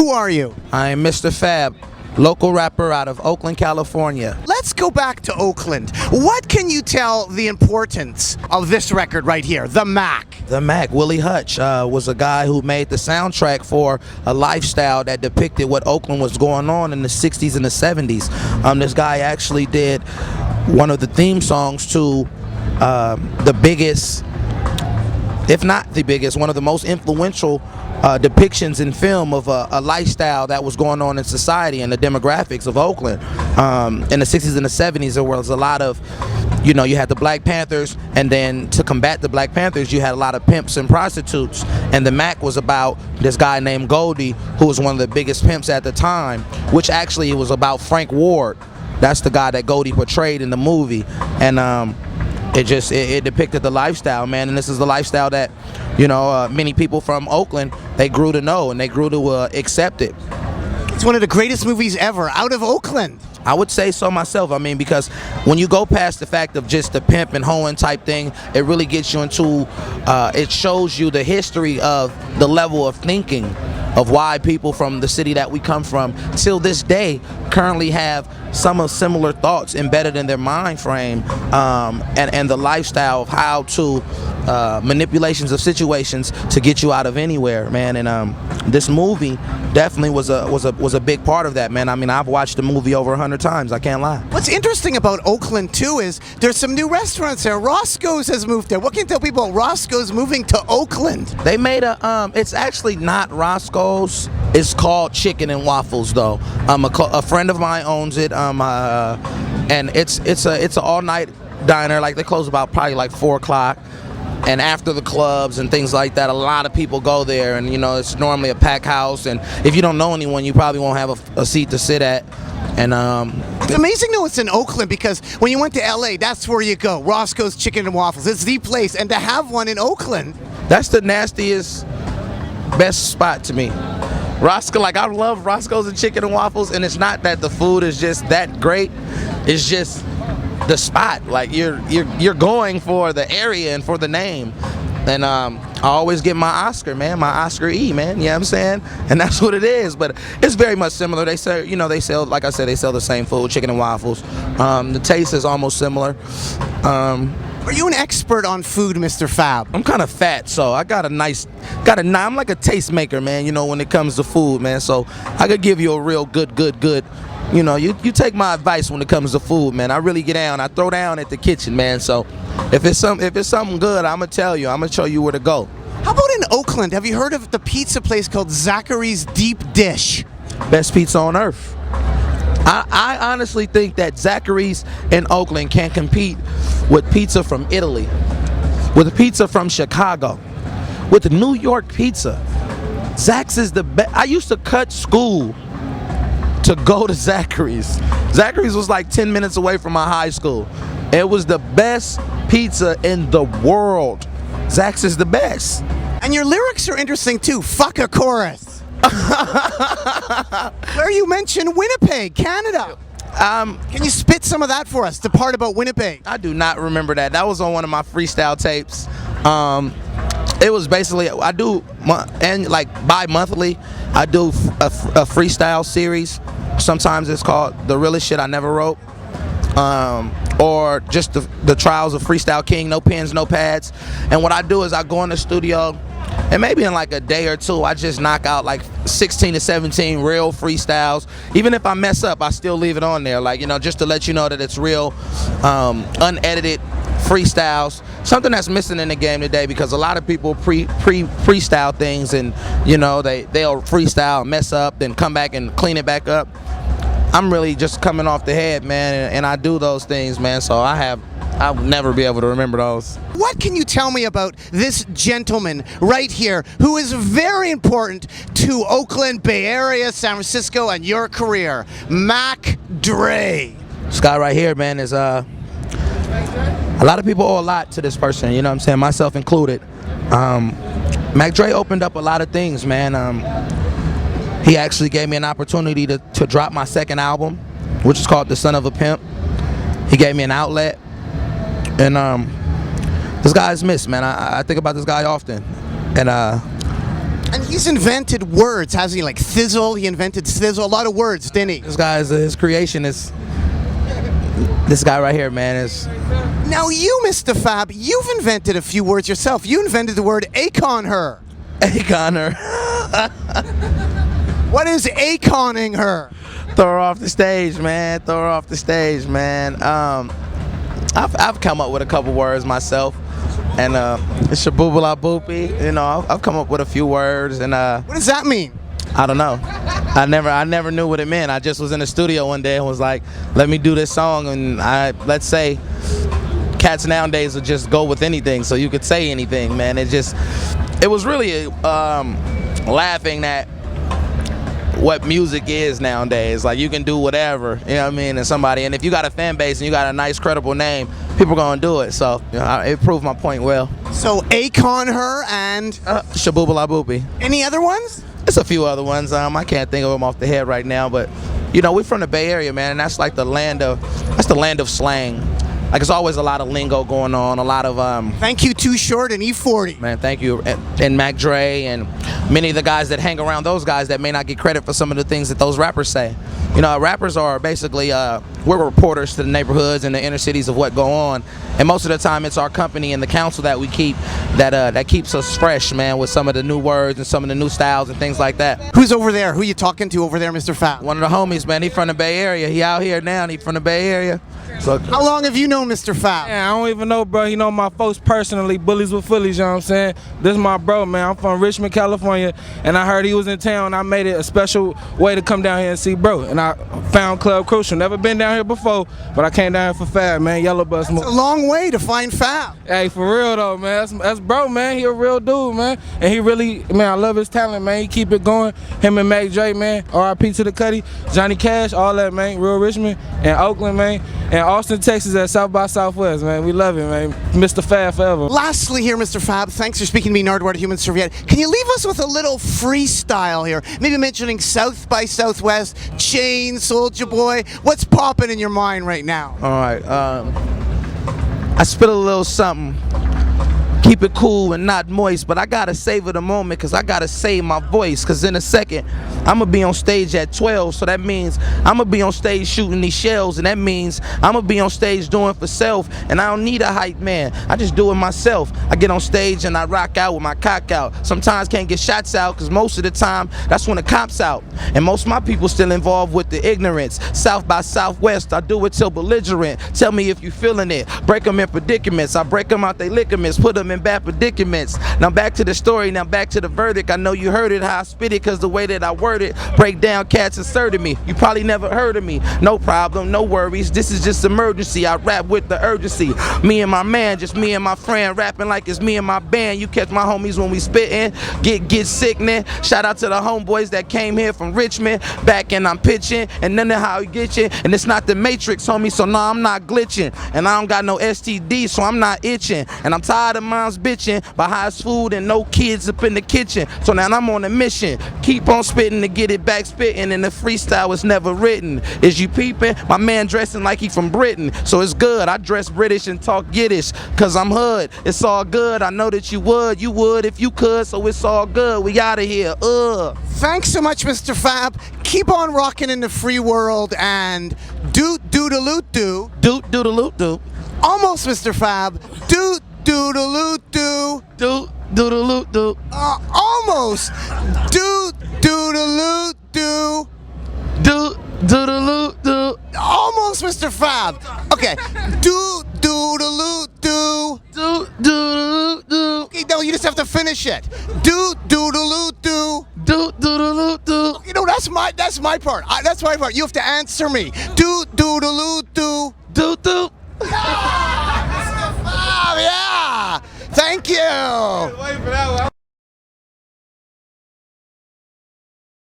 Who are you? I'm Mistah F.A.B, local rapper out of Oakland, California. Let's go back to Oakland. What can you tell the importance of this record right here, The Mac? The Mac, Willie Hutch, was a guy who made the soundtrack for a lifestyle that depicted what Oakland was going on in the 60s and the 70s. This guy actually did one of the theme songs to the biggest, if not the biggest, one of the most influential depictions in film of a lifestyle that was going on in society and the demographics of Oakland. In the 60s and the 70s, there was a lot of, you had the Black Panthers, and then to combat the Black Panthers, you had a lot of pimps and prostitutes. And the Mac was about this guy named Goldie, who was one of the biggest pimps at the time, which actually was about Frank Ward. That's the guy that Goldie portrayed in the movie. And it depicted the lifestyle, man, and this is the lifestyle that, many people from Oakland, they grew to know and they grew to accept it. It's one of the greatest movies ever out of Oakland. I would say so myself. I mean, because when you go past the fact of just the pimp and hoeing type thing, it really gets you into, it shows you the history of the level of thinking of why people from the city that we come from till this day currently have some of similar thoughts embedded in their mind frame, and the lifestyle of how to manipulations of situations to get you out of anywhere, man. And this movie definitely was a big part of that, man. I mean, I've watched the movie over 100 times. I can't lie. What's interesting about Oakland too is there's some new restaurants there. Roscoe's has moved there. What can you tell people about Roscoe's moving to Oakland? They made a it's actually not Roscoe's. It's called Chicken and Waffles though. A friend of mine owns it. And it's an all-night diner. Like, they close about probably like 4 o'clock. And after the clubs and things like that, a lot of people go there, and it's normally a packed house, and if you don't know anyone, you probably won't have a seat to sit at. And it's amazing though it's in Oakland, because when you went to LA, that's where you go. Roscoe's Chicken and Waffles. It's the place, and to have one in Oakland, that's the nastiest, best spot to me. Roscoe, like, I love Roscoe's and Chicken and Waffles, and it's not that the food is just that great. It's just the spot. Like, you're going for the area and for the name. And I always get my Oscar, man, my Oscar E, man. You know what I'm saying? And that's what it is. But it's very much similar. They say, they sell, like I said, they sell the same food, chicken and waffles. The taste is almost similar. Are you an expert on food, Mr. F.A.B? I'm kind of fat, so I got I'm like a tastemaker, man, when it comes to food, man. So I could give you a real good. You take my advice when it comes to food, man. I really get down. I throw down at the kitchen, man. So if it's something good, I'm going to tell you. I'm going to show you where to go. How about in Oakland? Have you heard of the pizza place called Zachary's Deep Dish? Best pizza on earth. I honestly think that Zachary's in Oakland can compete with pizza from Italy, with pizza from Chicago, with New York pizza. Zach's is the best. I used to cut school to go to Zachary's. Zachary's was like 10 minutes away from my high school. It was the best pizza in the world. Zach's is the best. And your lyrics are interesting too. Fuck a chorus. Where you mentioned Winnipeg, Canada. Can you spit some of that for us, the part about Winnipeg? I do not remember that. That was on one of my freestyle tapes. It was basically, I do, and like bi-monthly, I do a freestyle series. Sometimes it's called The Realest Shit I Never Wrote, or just the Trials of Freestyle King, no pens, no pads. And what I do is I go in the studio, and maybe in like a day or two, I just knock out like 16 to 17 real freestyles. Even if I mess up, I still leave it on there, like, just to let you know that it's real, unedited freestyles. Something that's missing in the game today, because a lot of people freestyle things, and they'll freestyle, mess up, then come back and clean it back up. I'm really just coming off the head, man, and I do those things, man. So I'll never be able to remember those. What can you tell me about this gentleman right here, who is very important to Oakland, Bay Area, San Francisco, and your career, Mac Dre? This guy right here, man, is a lot of people owe a lot to this person, you know what I'm saying, myself included. Mac Dre opened up a lot of things, man. He actually gave me an opportunity to drop my second album, which is called The Son of a Pimp. He gave me an outlet, and this guy is missed, man. I think about this guy often, and And he's invented words, hasn't he? Like thizzle, he invented sizzle, a lot of words, didn't he? This guy's his creation is this guy right here, man. Is Now you, Mr. Fab, you've invented a few words yourself. You invented the word acon her. Connor. What is aconing her? Throw her off the stage, man. Throw her off the stage, man. I've come up with a couple words myself, and it's shaboobala boopy. You know, I've come up with a few words, and What does that mean? I don't know. I never knew what it meant. I just was in the studio one day and was like, let me do this song, and let's say cats nowadays will just go with anything, so you could say anything, man. It was really laughing at what music is nowadays. Like, you can do whatever, you know what I mean, and if you got a fan base and you got a nice credible name, people are gonna do it. So it proved my point well. So acon her and Shaboobala boopy. any other ones? There's a few other ones. I can't think of them off the head right now, but you know, we're from the Bay Area, man, and that's the land of slang. Like, it's always a lot of lingo going on, a lot of Thank you, Too Short and E40. man, thank you, and Mac Dre, and many of the guys that hang around those guys that may not get credit for some of the things that those rappers say. You know, rappers are basically we're reporters to the neighborhoods and the inner cities of what go on, and most of the time it's our company and the council that we keep that keeps us fresh, man, with some of the new words and some of the new styles and things like that. Who's over there? Who you talking to over there, Mr. Fab? One of the homies, man, he from the Bay Area. He out here now, and he from the Bay Area. So How long have you known Mr. Fab? Yeah, I don't even know, bro. You know my folks personally, bullies with fullies, you know what I'm saying? This is my bro, man. I'm from Richmond, California, and I heard he was in town. I made it a special way to come down here and see bro, and I found Club Crucial. Never been down here before, but I came down here for Fab, man. Yellow Bus. It's a long way to find Fab. Hey, for real though, man. That's bro, man. He a real dude, man. And he really, man, I love his talent, man. He keep it going. Him and Mac Dre, man. R.I.P. to the Cuddy, Johnny Cash, all that, man. Real Richmond and Oakland, man. And Austin, Texas at South by Southwest, man. We love it, man. Mr. F.A.B forever. Lastly here, Mr. Fab, thanks for speaking to me, Nardwuar, Human Serviette. Can you leave us with a little freestyle here? Maybe mentioning South by Southwest, Chain, Soulja Boy. What's popping in your mind right now? all right, I spit a little something. Keep it cool and not moist, but I gotta savor the moment because I gotta save my voice, because in a second I'ma be on stage at 12, so that means I'ma be on stage shooting these shells, and that means I'ma be on stage doing for self, and I don't need a hype man, I just do it myself. I get on stage and I rock out with my cock out. Sometimes can't get shots out because most of the time that's when the cops out, and most of my people still involved with the ignorance. South by Southwest, I do it till belligerent. Tell me if you feeling it. Break them in predicaments, I break them out they ligaments, put them in bad predicaments. Now back to the story, now back to the verdict. I know you heard it, how I spit it, cause the way that I word it. Break down cats inserted me. You probably never heard of me. No problem, no worries. This is just emergency. I rap with the urgency. Me and my man, just me and my friend, rapping like it's me and my band. You catch my homies when we spittin', get sickening. Shout out to the homeboys that came here from Richmond, back and I'm pitching, and then how we get you. And it's not the Matrix, homie, so nah, I'm not glitching. And I don't got no STD, so I'm not itching. And I'm tired of moms bitching by highest food and no kids up in the kitchen. So now I'm on a mission. Keep on spitting to get it back spitting, and the freestyle was never written. Is you peeping? My man dressing like he from Britain, so it's good. I dress British and talk Yiddish, cause I'm hood. It's all good. I know that you would if you could, so it's all good. We out of here. Thanks so much, Mr. Fab. Keep on rocking in the free world and doot-doodaloot-doo. Doot-doodaloot-doo. Almost, Mr. Fab. Doot-doodaloot-doo. Doot-doodaloot-doo. Almost. Doot-doodaloot-doo. Doot-doodaloot-doo. Almost, Mr. Fab. Okay. Doot-doodaloot-doo. Doot-doodaloot-doo. Okay, no, you just have to finish it. Doot-doodaloot-doo. Doot-doodaloot-doo. Okay, no, that's my part. That's my part. You have to answer me. Doot-doodaloot-doo. Doot-doot. Mr. Fab, yeah. Thank you.